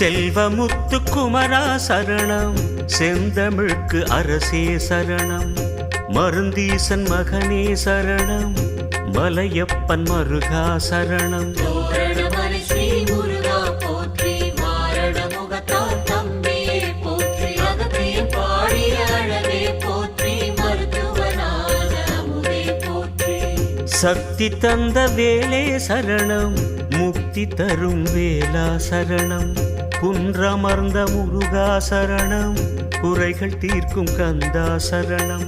செல்வமுத்து குமரா சரணம், செந்தமிழ்க்கு அரசே சரணம், மருந்தீசன் மகனே சரணம், மலையப்பன் மருகா சரணம். சக்தி தந்த வேலே சரணம், முக்தி தரும் வேலா சரணம், குன்றமர்ந்த முருகா சரணம், குறைகள் தீர்க்கும் கந்தா சரணம்.